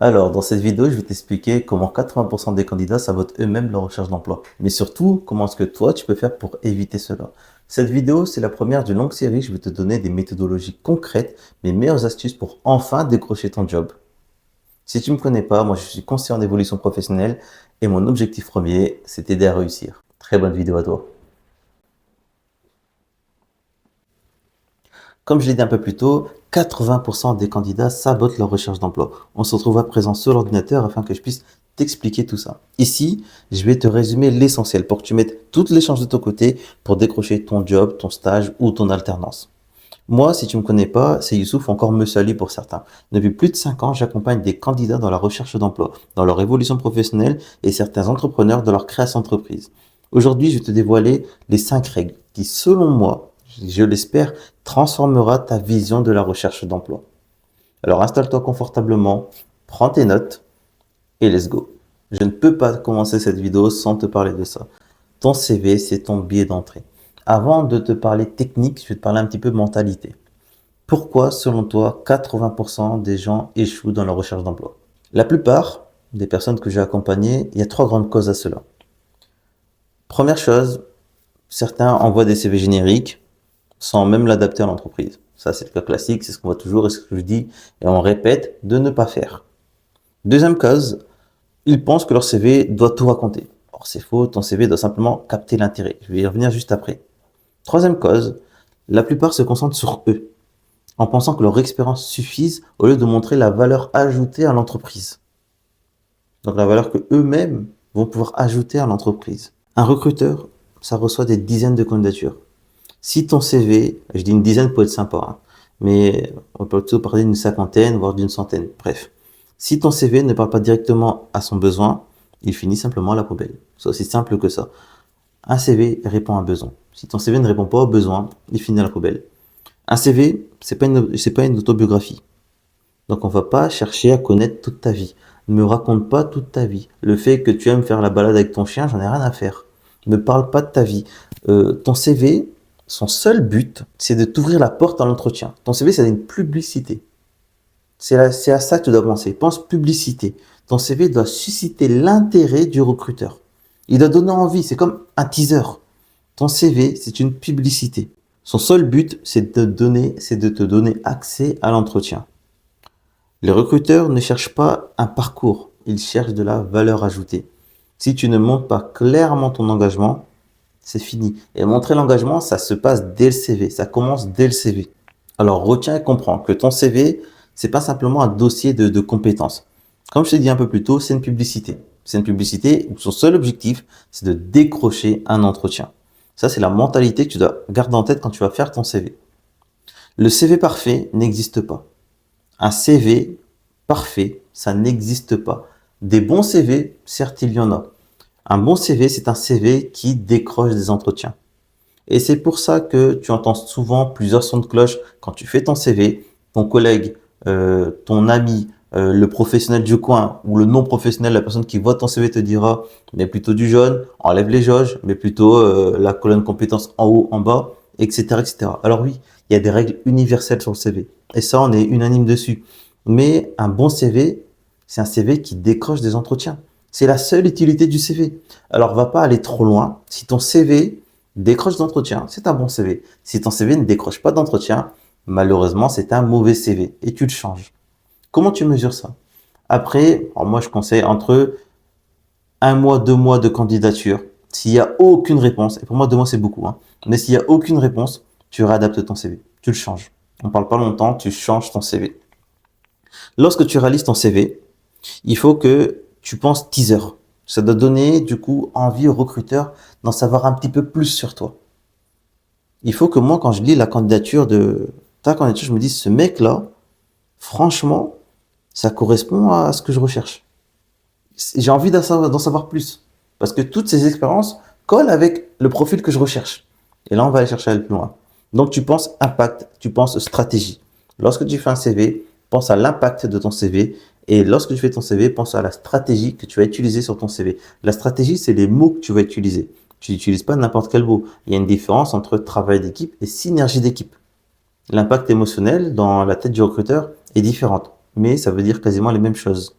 Alors, dans cette vidéo, je vais t'expliquer comment 80% des candidats sabotent eux-mêmes leur recherche d'emploi. Mais surtout, comment est-ce que toi, tu peux faire pour éviter cela. Cette vidéo, c'est la première d'une longue série. Je vais te donner des méthodologies concrètes, mes meilleures astuces pour enfin décrocher ton job. Si tu me connais pas, moi, je suis conseiller en évolution professionnelle et mon objectif premier, c'est t'aider à réussir. Très bonne vidéo à toi. Comme je l'ai dit un peu plus tôt, 80% des candidats sabotent leur recherche d'emploi. On se retrouve à présent sur l'ordinateur afin que je puisse t'expliquer tout ça. Ici, je vais te résumer l'essentiel pour que tu mettes toutes les chances de ton côté pour décrocher ton job, ton stage ou ton alternance. Moi, si tu me connais pas, c'est Youssouf, encore Monsieur Ali pour certains. Depuis plus de 5 ans, j'accompagne des candidats dans la recherche d'emploi, dans leur évolution professionnelle et certains entrepreneurs dans leur création d'entreprise. Aujourd'hui, je vais te dévoiler les 5 règles qui, selon moi, je l'espère, transformera ta vision de la recherche d'emploi. Alors installe-toi confortablement, prends tes notes et let's go. Je ne peux pas commencer cette vidéo sans te parler de ça. Ton CV, c'est ton billet d'entrée. Avant de te parler technique, je vais te parler un petit peu mentalité. Pourquoi, selon toi, 80% des gens échouent dans leur recherche d'emploi? La plupart des personnes que j'ai accompagnées, il y a 3 grandes causes à cela. Première chose, certains envoient des CV génériques sans même l'adapter à l'entreprise. Ça, c'est le cas classique, c'est ce qu'on voit toujours et ce que je dis et on répète de ne pas faire. Deuxième cause, ils pensent que leur CV doit tout raconter. Or, c'est faux, ton CV doit simplement capter l'intérêt. Je vais y revenir juste après. Troisième cause, la plupart se concentrent sur eux, en pensant que leur expérience suffise au lieu de montrer la valeur ajoutée à l'entreprise. Donc la valeur que eux-mêmes vont pouvoir ajouter à l'entreprise. Un recruteur, ça reçoit des dizaines de candidatures. Si ton CV, je dis une dizaine pour être sympa, hein, mais on peut plutôt parler d'une cinquantaine, voire d'une centaine, bref. Si ton CV ne parle pas directement à son besoin, il finit simplement à la poubelle. C'est aussi simple que ça. Un CV répond à un besoin. Si ton CV ne répond pas au besoin, il finit à la poubelle. Un CV, c'est pas une autobiographie. Donc on va pas chercher à connaître toute ta vie. Ne me raconte pas toute ta vie. Le fait que tu aimes faire la balade avec ton chien, j'en ai rien à faire. Ne parle pas de ta vie. Ton CV, son seul but, c'est de t'ouvrir la porte à l'entretien. Ton CV, c'est une publicité. C'est à ça que tu dois penser. Pense publicité. Ton CV doit susciter l'intérêt du recruteur. Il doit donner envie. C'est comme un teaser. Ton CV, c'est une publicité. Son seul but, c'est de te donner accès à l'entretien. Les recruteurs ne cherchent pas un parcours, ils cherchent de la valeur ajoutée. Si tu ne montres pas clairement ton engagement, c'est fini. Et montrer l'engagement, ça se passe dès le CV, ça commence dès le CV. Alors retiens et comprends que ton CV, c'est pas simplement un dossier de compétences. Comme je t'ai dit un peu plus tôt, c'est une publicité. C'est une publicité où son seul objectif, c'est de décrocher un entretien. Ça, c'est la mentalité que tu dois garder en tête quand tu vas faire ton CV. Le CV parfait n'existe pas. Un CV parfait, ça n'existe pas. Des bons CV, certes, il y en a. Un bon CV, c'est un CV qui décroche des entretiens. Et c'est pour ça que tu entends souvent plusieurs sons de cloche quand tu fais ton CV, ton collègue, ton ami, le professionnel du coin ou le non professionnel, la personne qui voit ton CV te dira, mais plutôt du jaune, enlève les jauges, mais plutôt la colonne compétences en haut, en bas, etc., etc. Alors oui, il y a des règles universelles sur le CV. Et ça, on est unanime dessus. Mais un bon CV, c'est un CV qui décroche des entretiens. C'est la seule utilité du CV. Alors, va pas aller trop loin. Si ton CV décroche d'entretien, c'est un bon CV. Si ton CV ne décroche pas d'entretien, malheureusement, c'est un mauvais CV et tu le changes. Comment tu mesures ça? Après, alors moi, je conseille entre 1 mois, 2 mois de candidature. S'il n'y a aucune réponse, et pour moi, 2 mois, c'est beaucoup, hein, mais s'il n'y a aucune réponse, tu réadaptes ton CV. Tu le changes. On parle pas longtemps, tu changes ton CV. Lorsque tu réalises ton CV, il faut que tu penses teaser. Ça doit donner du coup envie au recruteur d'en savoir un petit peu plus sur toi. Il faut que moi, quand je lis la candidature de ta candidature, je me dise, ce mec-là, franchement, ça correspond à ce que je recherche. J'ai envie d'en savoir plus. Parce que toutes ces expériences collent avec le profil que je recherche. Et là, on va aller chercher à aller plus loin. Donc, tu penses impact, tu penses stratégie. Lorsque tu fais un CV, pense à l'impact de ton CV. Et lorsque tu fais ton CV, pense à la stratégie que tu vas utiliser sur ton CV. La stratégie, c'est les mots que tu vas utiliser. Tu n'utilises pas n'importe quel mot. Il y a une différence entre travail d'équipe et synergie d'équipe. L'impact émotionnel dans la tête du recruteur est différente, mais ça veut dire quasiment les mêmes choses.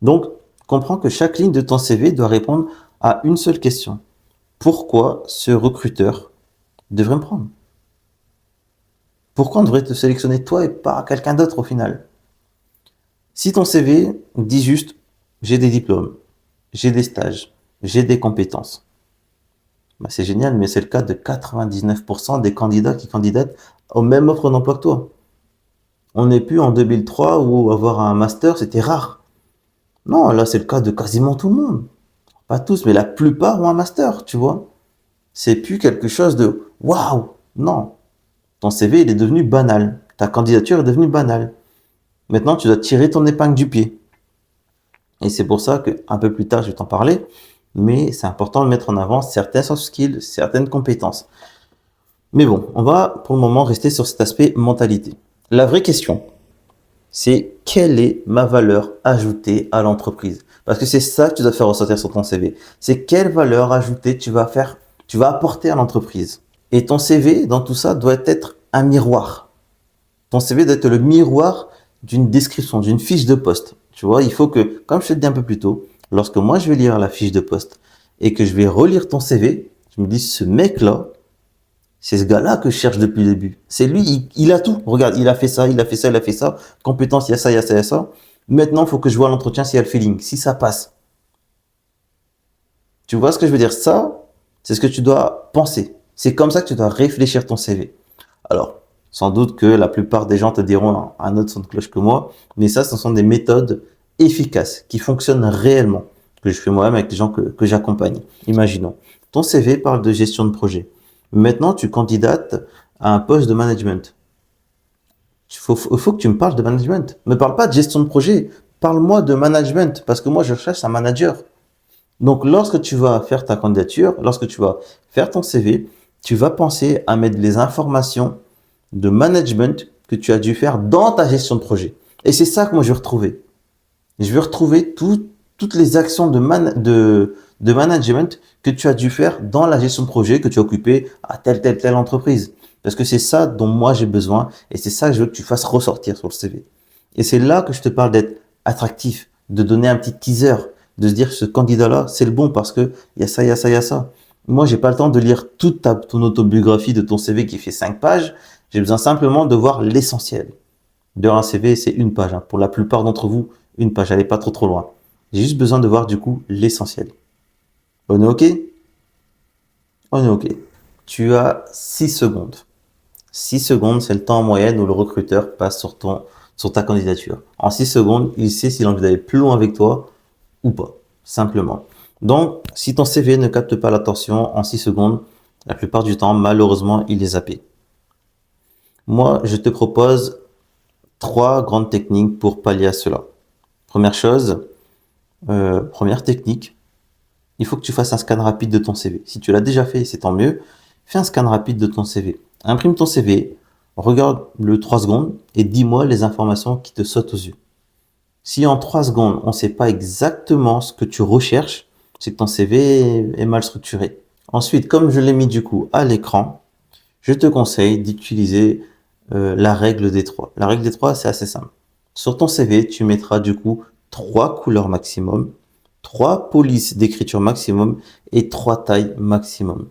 Donc, comprends que chaque ligne de ton CV doit répondre à une seule question. Pourquoi ce recruteur devrait me prendre? Pourquoi on devrait te sélectionner toi et pas quelqu'un d'autre au final? Si ton CV dit juste j'ai des diplômes, j'ai des stages, j'ai des compétences, bah c'est génial, mais c'est le cas de 99% des candidats qui candidatent aux mêmes offres d'emploi que toi. On n'est plus en 2003 où avoir un master c'était rare. Non, là c'est le cas de quasiment tout le monde. Pas tous, mais la plupart ont un master, tu vois. C'est plus quelque chose de waouh. Non, ton CV il est devenu banal. Ta candidature est devenue banale. Maintenant, tu dois tirer ton épingle du pied. Et c'est pour ça que un peu plus tard, je vais t'en parler, mais c'est important de mettre en avant certains soft skills, certaines compétences. Mais bon, on va pour le moment rester sur cet aspect mentalité. La vraie question, c'est quelle est ma valeur ajoutée à l'entreprise? Parce que c'est ça que tu dois faire ressortir sur ton CV. C'est quelle valeur ajoutée tu vas apporter à l'entreprise. Et ton CV, dans tout ça, doit être un miroir. Ton CV doit être le miroir d'une description, d'une fiche de poste. Tu vois, il faut que, comme je te l'ai dit un peu plus tôt, lorsque moi je vais lire la fiche de poste et que je vais relire ton CV, je me dis, ce mec-là, c'est ce gars-là que je cherche depuis le début. C'est lui, il a tout. Regarde, il a fait ça, il a fait ça, il a fait ça. Compétence, il y a ça, il y a ça, il y a ça. Maintenant, il faut que je vois à l'entretien s'il y a le feeling, si ça passe. Tu vois ce que je veux dire? Ça, c'est ce que tu dois penser. C'est comme ça que tu dois réfléchir ton CV. Alors, sans doute que la plupart des gens te diront un autre son de cloche que moi, mais ça, ce sont des méthodes efficaces qui fonctionnent réellement, que je fais moi-même avec les gens que j'accompagne. Imaginons, ton CV parle de gestion de projet. Maintenant, tu candidates à un poste de management. Il faut que tu me parles de management. Ne me parle pas de gestion de projet. Parle-moi de management, parce que moi, je cherche un manager. Donc, lorsque tu vas faire ta candidature, lorsque tu vas faire ton CV, tu vas penser à mettre les informations de management que tu as dû faire dans ta gestion de projet. Et c'est ça que moi je vais retrouver. Je vais retrouver toutes les actions de management que tu as dû faire dans la gestion de projet que tu as occupé à telle entreprise. Parce que c'est ça dont moi j'ai besoin et c'est ça que je veux que tu fasses ressortir sur le CV. Et c'est là que je te parle d'être attractif, de donner un petit teaser, de se dire que ce candidat-là, c'est le bon parce que il y a ça, il y a ça, il y a ça. Moi, j'ai pas le temps de lire toute ton autobiographie de ton CV qui fait 5 pages. J'ai besoin simplement de voir l'essentiel. D'ailleurs, un CV, c'est une page, hein. Pour la plupart d'entre vous, une page. Allez pas trop loin. J'ai juste besoin de voir du coup l'essentiel. On est OK? On est OK. Tu as 6 secondes. 6 secondes, c'est le temps en moyenne où le recruteur passe sur ta candidature. En 6 secondes, il sait s'il a envie d'aller plus loin avec toi ou pas, simplement. Donc, si ton CV ne capte pas l'attention en 6 secondes, la plupart du temps, malheureusement, il est zappé. Moi, je te propose 3 grandes techniques pour pallier à cela. Première chose, première technique, il faut que tu fasses un scan rapide de ton CV. Si tu l'as déjà fait, c'est tant mieux. Fais un scan rapide de ton CV. Imprime ton CV, regarde-le 3 secondes et dis-moi les informations qui te sautent aux yeux. Si en 3 secondes, on ne sait pas exactement ce que tu recherches, c'est que ton CV est mal structuré. Ensuite, comme je l'ai mis du coup à l'écran, je te conseille d'utiliser la règle des 3. La règle des 3, c'est assez simple. Sur ton CV, tu mettras du coup 3 couleurs maximum, 3 polices d'écriture maximum et 3 tailles maximum.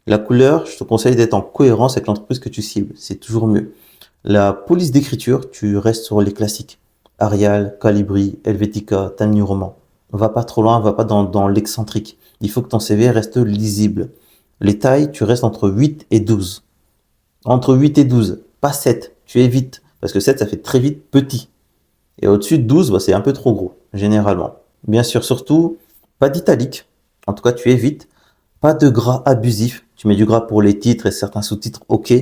La couleur, je te conseille d'être en cohérence avec l'entreprise que tu cibles. C'est toujours mieux. La police d'écriture, tu restes sur les classiques. Arial, Calibri, Helvetica, Times New Roman. On va pas trop loin, on va pas dans l'excentrique. Il faut que ton CV reste lisible. Les tailles, tu restes entre 8 et 12. Entre 8 et 12, pas 7. Tu évites. Parce que 7, ça fait très vite petit. Et au-dessus de 12, bah, c'est un peu trop gros, généralement. Bien sûr, surtout, pas d'italique. En tout cas, tu évites. Pas de gras abusif. Tu mets du gras pour les titres et certains sous-titres, ok.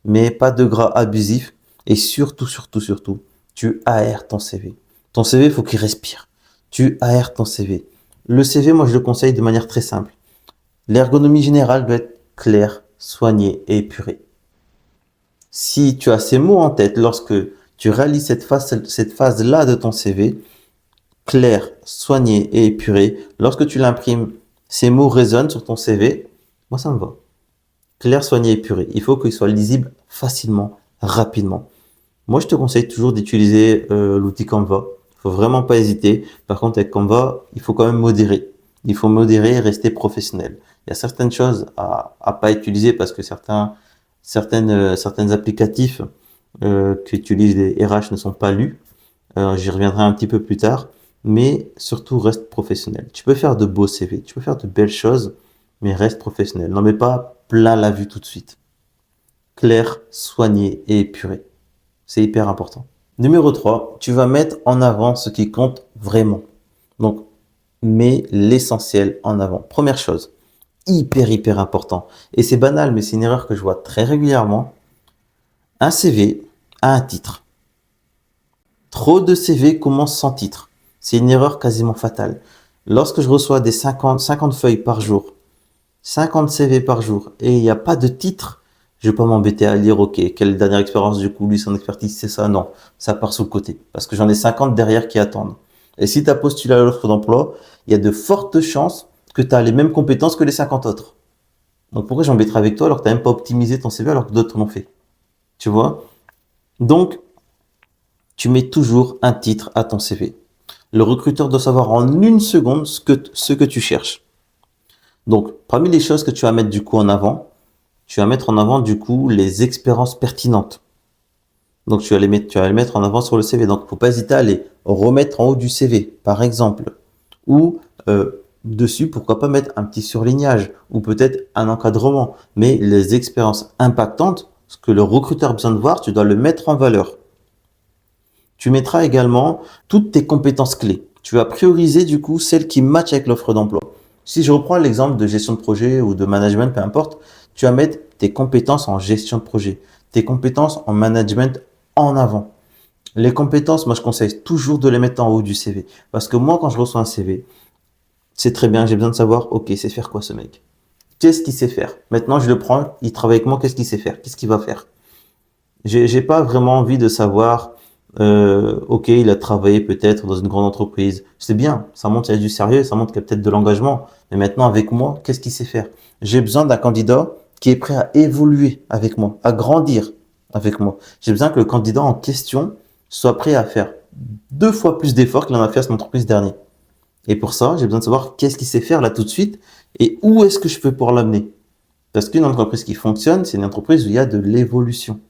Mais pas de gras abusif. Et surtout, tu aères ton CV. Ton CV, il faut qu'il respire. Tu aères ton CV. Le CV, moi, je le conseille de manière très simple. L'ergonomie générale doit être claire, soignée et épurée. Si tu as ces mots en tête lorsque tu réalises cette phase-là de ton CV, clair, soigné et épuré, lorsque tu l'imprimes, ces mots résonnent sur ton CV, moi ça me va. Clair, soigné, épuré. Il faut qu'il soit lisible facilement, rapidement. Moi je te conseille toujours d'utiliser l'outil Canva. Faut vraiment pas hésiter. Par contre, avec Canva, il faut quand même modérer. Il faut modérer et rester professionnel. Il y a certaines choses à pas utiliser parce que certaines applicatifs qu'utilisent les RH ne sont pas lus. J'y reviendrai un petit peu plus tard, mais surtout reste professionnel. Tu peux faire de beaux CV, tu peux faire de belles choses, mais reste professionnel. N'en mets pas plein la vue tout de suite. Clair, soigné et épuré. C'est hyper important. Numéro 3, tu vas mettre en avant ce qui compte vraiment. Donc, mets l'essentiel en avant. Première chose, hyper important. Et c'est banal, mais c'est une erreur que je vois très régulièrement. Un CV a un titre. Trop de CV commencent sans titre. C'est une erreur quasiment fatale. Lorsque je reçois des 50 feuilles par jour, 50 CV par jour, et il n'y a pas de titre, je vais pas m'embêter à lire, ok, quelle dernière expérience du coup, lui, son expertise, c'est ça, non, ça part sous le côté. Parce que j'en ai 50 derrière qui attendent. Et si tu as postulé à l'offre d'emploi, il y a de fortes chances que tu as les mêmes compétences que les 50 autres. Donc pourquoi j'embêterai avec toi alors que tu n'as même pas optimisé ton CV alors que d'autres l'ont fait? Tu vois? Donc, tu mets toujours un titre à ton CV. Le recruteur doit savoir en une seconde ce que tu cherches. Donc, parmi les choses que tu vas mettre du coup en avant, tu vas mettre en avant du coup les expériences pertinentes. Donc, tu vas les mettre en avant sur le CV. Donc, faut pas hésiter à les remettre en haut du CV, par exemple. Ou dessus, pourquoi pas mettre un petit surlignage ou peut-être un encadrement. Mais les expériences impactantes, ce que le recruteur a besoin de voir, tu dois le mettre en valeur. Tu mettras également toutes tes compétences clés. Tu vas prioriser du coup celles qui matchent avec l'offre d'emploi. Si je reprends l'exemple de gestion de projet ou de management, peu importe, tu vas mettre tes compétences en gestion de projet, tes compétences en management en avant. Les compétences, moi je conseille toujours de les mettre en haut du CV. Parce que moi quand je reçois un CV, c'est très bien, j'ai besoin de savoir, ok, c'est faire quoi ce mec? Qu'est-ce qu'il sait faire? Maintenant je le prends, il travaille avec moi, qu'est-ce qu'il sait faire? Qu'est-ce qu'il va faire? J'ai pas vraiment envie de savoir, ok, il a travaillé peut-être dans une grande entreprise. C'est bien, ça montre qu'il y a du sérieux, ça montre qu'il y a peut-être de l'engagement. Mais maintenant, avec moi, qu'est-ce qu'il sait faire? J'ai besoin d'un candidat qui est prêt à évoluer avec moi, à grandir avec moi. J'ai besoin que le candidat en question soit prêt à faire 2 fois plus d'efforts qu'il en a fait à son entreprise dernière. Et pour ça, j'ai besoin de savoir qu'est-ce qu'il sait faire là tout de suite et où est-ce que je peux pouvoir l'amener. Parce qu'une entreprise qui fonctionne, c'est une entreprise où il y a de l'évolution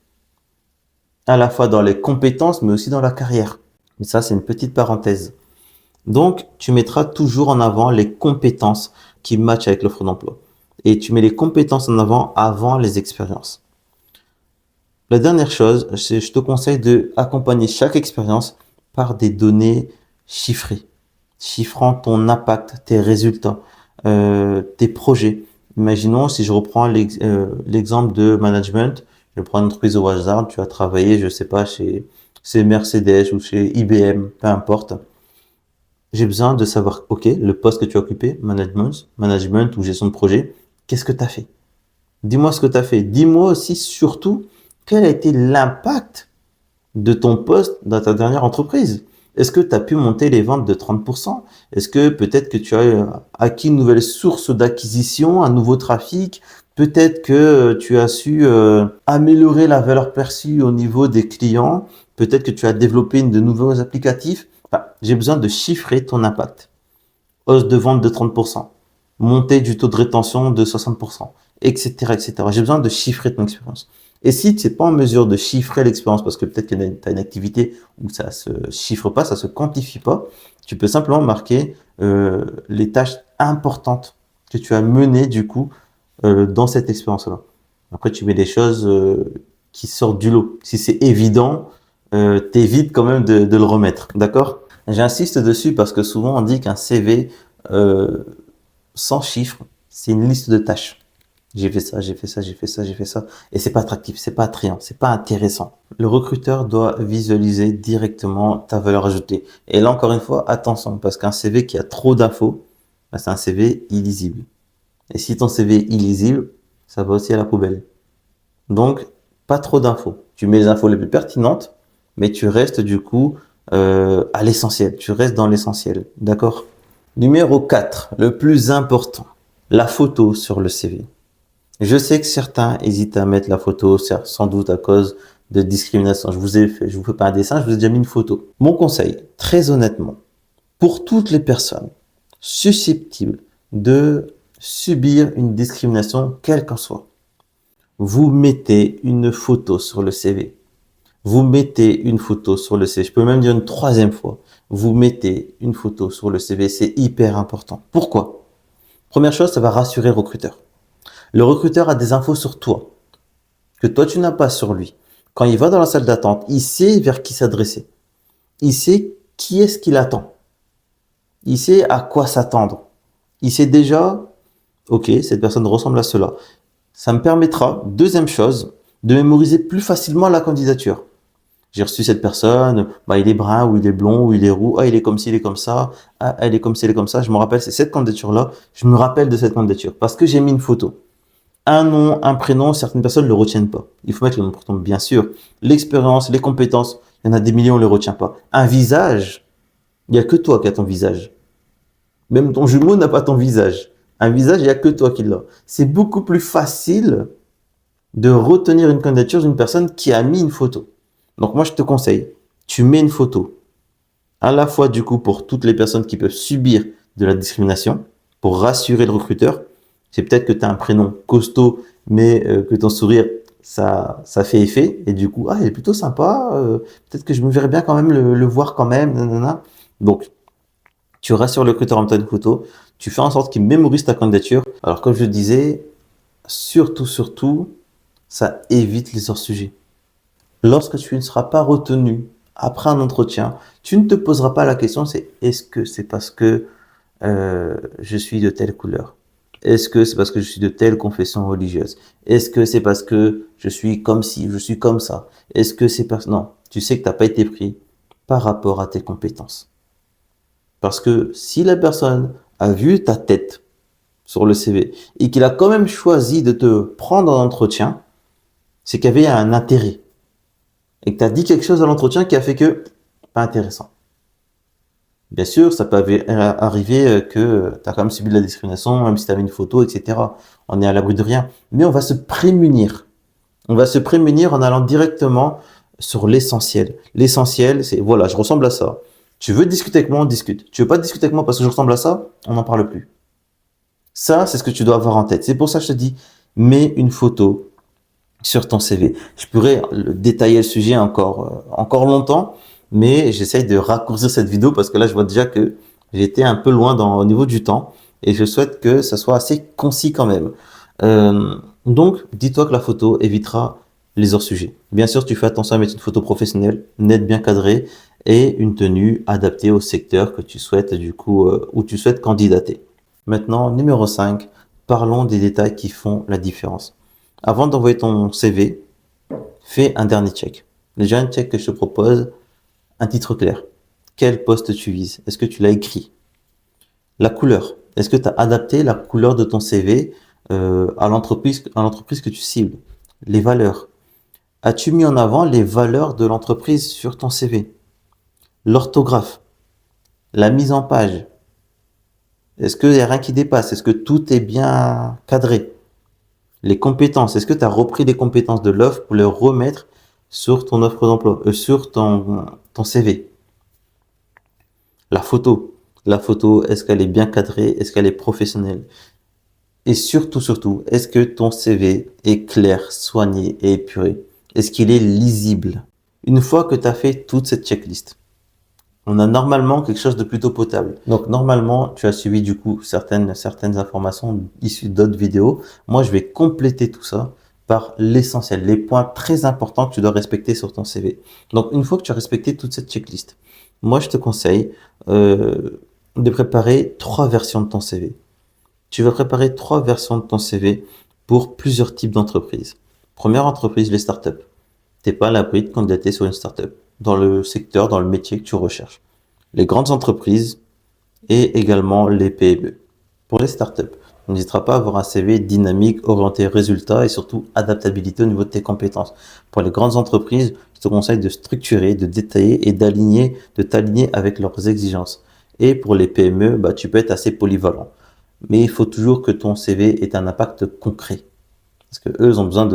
à la fois dans les compétences, mais aussi dans la carrière. Mais ça, c'est une petite parenthèse. Donc, tu mettras toujours en avant les compétences qui matchent avec l'offre d'emploi. Et tu mets les compétences en avant les expériences. La dernière chose, c'est je te conseille de accompagner chaque expérience par des données chiffrées, chiffrant ton impact, tes résultats, tes projets. Imaginons si je reprends l'exemple de management, je prends une entreprise au hasard, tu as travaillé, je sais pas, chez Mercedes ou chez IBM, peu importe. J'ai besoin de savoir, ok, le poste que tu as occupé, management ou gestion de projet, qu'est-ce que tu as fait? Dis-moi ce que tu as fait. Dis-moi aussi, surtout, quel a été l'impact de ton poste dans ta dernière entreprise. Est-ce que tu as pu monter les ventes de 30%? Est-ce que peut-être que tu as acquis une nouvelle source d'acquisition, un nouveau trafic? Peut-être que tu as su améliorer la valeur perçue au niveau des clients. Peut-être que tu as développé de nouveaux applicatifs. Enfin, j'ai besoin de chiffrer ton impact. Hausse de vente de 30%, montée du taux de rétention de 60%, etc., etc. J'ai besoin de chiffrer ton expérience. Et si tu n'es pas en mesure de chiffrer l'expérience, parce que peut-être que tu as une activité où ça se chiffre pas, ça se quantifie pas, tu peux simplement marquer les tâches importantes que tu as menées du coup dans cette expérience-là. Après, tu mets des choses qui sortent du lot. Si c'est évident, t'évites quand même de le remettre. D'accord? J'insiste dessus parce que souvent on dit qu'un CV sans chiffres, c'est une liste de tâches. J'ai fait ça, j'ai fait ça, j'ai fait ça, j'ai fait ça. Et c'est pas attractif, c'est pas attrayant, c'est pas intéressant. Le recruteur doit visualiser directement ta valeur ajoutée. Et là, encore une fois, attention, parce qu'un CV qui a trop d'infos, bah, c'est un CV illisible. Et si ton CV est illisible, ça va aussi à la poubelle. Donc, pas trop d'infos. Tu mets les infos les plus pertinentes, mais tu restes du coup à l'essentiel. Tu restes dans l'essentiel. D'accord? Numéro 4, le plus important, la photo sur le CV. Je sais que certains hésitent à mettre la photo, sans doute à cause de discrimination. Je vous fais pas un dessin, je vous ai déjà mis une photo. Mon conseil, très honnêtement, pour toutes les personnes susceptibles de subir une discrimination, quelle qu'en soit, vous mettez une photo sur le CV. Vous mettez une photo sur le CV. Je peux même dire une troisième fois. Vous mettez une photo sur le CV. C'est hyper important. Pourquoi? Première chose, ça va rassurer le recruteur. Le recruteur a des infos sur toi que toi, tu n'as pas sur lui. Quand il va dans la salle d'attente, il sait vers qui s'adresser. Il sait qui est-ce qu'il attend. Il sait à quoi s'attendre. Il sait déjà, ok, cette personne ressemble à cela. Ça me permettra, deuxième chose, de mémoriser plus facilement la candidature. J'ai reçu cette personne, bah, il est brun, ou il est blond, ou il est roux, ah, il est comme ci, il est comme ça, ah, elle est comme ci, elle est comme ça. Je me rappelle, c'est cette candidature-là, je me rappelle de cette candidature parce que j'ai mis une photo. Un nom, un prénom, certaines personnes ne le retiennent pas. Il faut mettre le nom pour ton, bien sûr. L'expérience, les compétences, il y en a des millions, on ne le retient pas. Un visage, il n'y a que toi qui as ton visage. Même ton jumeau n'a pas ton visage. Un visage, il n'y a que toi qui l'as. C'est beaucoup plus facile de retenir une candidature d'une personne qui a mis une photo. Donc moi, je te conseille, tu mets une photo, à la fois du coup pour toutes les personnes qui peuvent subir de la discrimination, pour rassurer le recruteur. C'est peut-être que tu as un prénom costaud, mais que ton sourire, ça fait effet, et du coup, ah, il est plutôt sympa, peut-être que je me verrais bien quand même le voir quand même, nanana. Donc, tu rassures le recruteur en mettant une photo, tu fais en sorte qu'il mémorise ta candidature. Alors, comme je le disais, surtout, ça évite les hors-sujets. Lorsque tu ne seras pas retenu après un entretien, tu ne te poseras pas la question, c'est est-ce que c'est parce que je suis de telle couleur? Est-ce que c'est parce que je suis de telle confession religieuse? Est-ce que c'est parce que je suis comme ci, je suis comme ça? Est-ce que c'est parce... Non, tu sais que tu n'as pas été pris par rapport à tes compétences. Parce que si la personne a vu ta tête sur le CV et qu'il a quand même choisi de te prendre en entretien, c'est qu'il y avait un intérêt. Et que tu as dit quelque chose à l'entretien qui a fait que, pas intéressant. Bien sûr, ça peut arriver que tu as quand même subi de la discrimination, même si tu avais une photo, etc. On est à l'abri de rien. Mais on va se prémunir. On va se prémunir en allant directement sur l'essentiel. L'essentiel, c'est, voilà, je ressemble à ça. Tu veux discuter avec moi, on discute. Tu veux pas discuter avec moi parce que je ressemble à ça, on n'en parle plus. Ça, c'est ce que tu dois avoir en tête. C'est pour ça que je te dis, mets une photo sur ton CV. Je pourrais détailler le sujet encore longtemps, mais j'essaye de raccourcir cette vidéo parce que là, je vois déjà que j'étais un peu loin au niveau du temps et je souhaite que ça soit assez concis quand même. Donc, dis-toi que la photo évitera les hors-sujets. Bien sûr, tu fais attention à mettre une photo professionnelle, nette, bien cadrée et une tenue adaptée au secteur que tu souhaites, du coup, où tu souhaites candidater. Maintenant, numéro 5, parlons des détails qui font la différence. Avant d'envoyer ton CV, fais un dernier check. Déjà, un check que je te propose, un titre clair. Quel poste tu vises? Est-ce que tu l'as écrit? La couleur. Est-ce que tu as adapté la couleur de ton CV à l'entreprise que tu cibles? Les valeurs. As-tu mis en avant les valeurs de l'entreprise sur ton CV? L'orthographe. La mise en page. Est-ce qu'il n'y a rien qui dépasse? Est-ce que tout est bien cadré? Les compétences. Est-ce que tu as repris les compétences de l'offre pour les remettre sur ton offre d'emploi, sur ton CV? La photo. La photo, est-ce qu'elle est bien cadrée? Est-ce qu'elle est professionnelle? Et surtout, est-ce que ton CV est clair, soigné et épuré? Est-ce qu'il est lisible? Une fois que tu as fait toute cette checklist, on a normalement quelque chose de plutôt potable. Donc normalement, tu as suivi du coup certaines informations issues d'autres vidéos. Moi, je vais compléter tout ça par l'essentiel, les points très importants que tu dois respecter sur ton CV. Donc une fois que tu as respecté toute cette checklist, moi je te conseille de préparer 3 versions de ton CV. Tu vas préparer 3 versions de ton CV pour plusieurs types d'entreprises. Première entreprise, les startups. T'es pas à l'abri de candidater sur une startup dans le secteur, dans le métier que tu recherches. Les grandes entreprises et également les PME. Pour les startups, n'hésitera pas à avoir un CV dynamique, orienté résultat et surtout adaptabilité au niveau de tes compétences. Pour les grandes entreprises, je te conseille de structurer, de détailler et de t'aligner avec leurs exigences. Et pour les PME, tu peux être assez polyvalent. Mais il faut toujours que ton CV ait un impact concret. Parce que eux ont besoin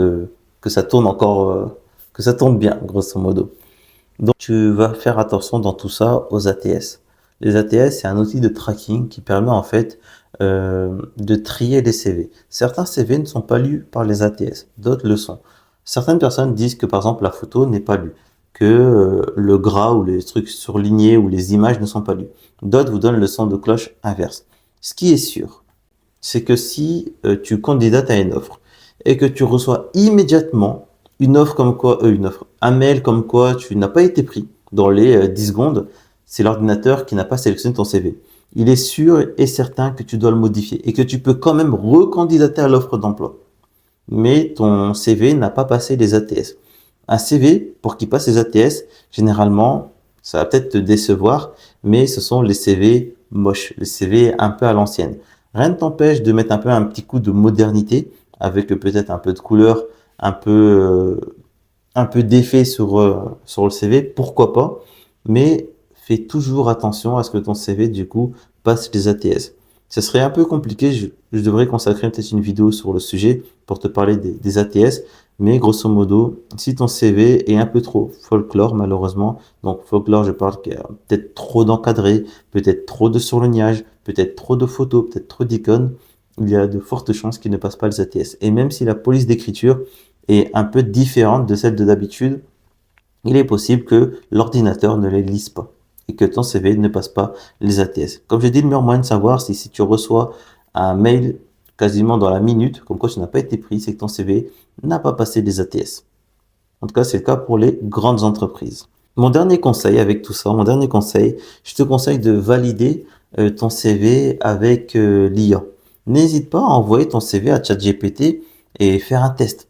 que ça tourne encore, que ça tombe bien, grosso modo. Donc, tu vas faire attention dans tout ça aux ATS. Les ATS, c'est un outil de tracking qui permet en fait de trier les CV. Certains CV ne sont pas lus par les ATS, d'autres le sont. Certaines personnes disent que par exemple la photo n'est pas lue, que le gras ou les trucs surlignés ou les images ne sont pas lus. D'autres vous donnent le son de cloche inverse. Ce qui est sûr, c'est que si tu candidates à une offre et que tu reçois immédiatement une offre comme quoi, un mail comme quoi tu n'as pas été pris dans les 10 secondes, c'est l'ordinateur qui n'a pas sélectionné ton CV. Il est sûr et certain que tu dois le modifier et que tu peux quand même recandidater à l'offre d'emploi. Mais ton CV n'a pas passé les ATS. Un CV, pour qu'il passe les ATS, généralement, ça va peut-être te décevoir, mais ce sont les CV moches, les CV un peu à l'ancienne. Rien ne t'empêche de mettre un peu un petit coup de modernité, avec peut-être un peu de couleur, un peu, un peu d'effet sur le CV, pourquoi pas, mais fais toujours attention à ce que ton CV, du coup, passe les ATS. Ce serait un peu compliqué, je devrais consacrer peut-être une vidéo sur le sujet pour te parler des ATS, mais grosso modo, si ton CV est un peu trop folklore, malheureusement, donc folklore, je parle qu'il y a peut-être trop d'encadrés, peut-être trop de surlignage, peut-être trop de photos, peut-être trop d'icônes, il y a de fortes chances qu'il ne passe pas les ATS. Et même si la police d'écriture est un peu différente de celle de d'habitude, il est possible que l'ordinateur ne les lise pas et que ton CV ne passe pas les ATS. Comme je dis, le meilleur moyen de savoir si tu reçois un mail quasiment dans la minute, comme quoi tu n'as pas été pris, c'est que ton CV n'a pas passé les ATS. En tout cas, c'est le cas pour les grandes entreprises. Mon dernier conseil avec tout ça, je te conseille de valider ton CV avec l'IA. N'hésite pas à envoyer ton CV à ChatGPT et faire un test.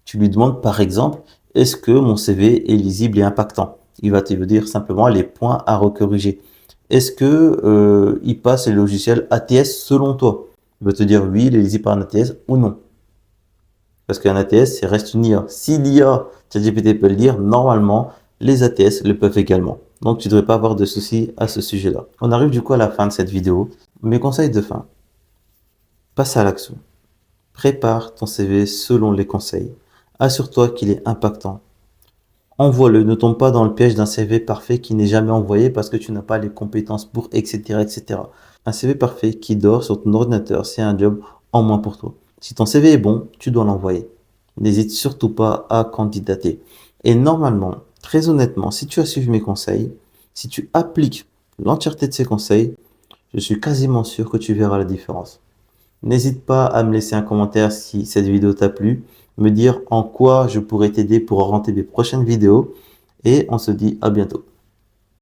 Tu lui demandes par exemple, est-ce que mon CV est lisible et impactant? Il va te dire simplement les points à recorriger. Est-ce que il passe les logiciels ATS selon toi? Il va te dire oui, il est lisible par un ATS ou non. Parce qu'un ATS, c'est reste une IA. Si l'IA, ChatGPT peut le dire, normalement, les ATS le peuvent également. Donc, tu ne devrais pas avoir de soucis à ce sujet-là. On arrive du coup à la fin de cette vidéo. Mes conseils de fin. Passe à l'action. Prépare ton CV selon les conseils. Assure-toi qu'il est impactant. Envoie-le. Ne tombe pas dans le piège d'un CV parfait qui n'est jamais envoyé parce que tu n'as pas les compétences pour, etc., etc. Un CV parfait qui dort sur ton ordinateur, c'est un job en moins pour toi. Si ton CV est bon, tu dois l'envoyer. N'hésite surtout pas à candidater. Et normalement, très honnêtement, si tu as suivi mes conseils, si tu appliques l'entièreté de ces conseils, je suis quasiment sûr que tu verras la différence. N'hésite pas à me laisser un commentaire si cette vidéo t'a plu, me dire en quoi je pourrais t'aider pour orienter mes prochaines vidéos et on se dit à bientôt.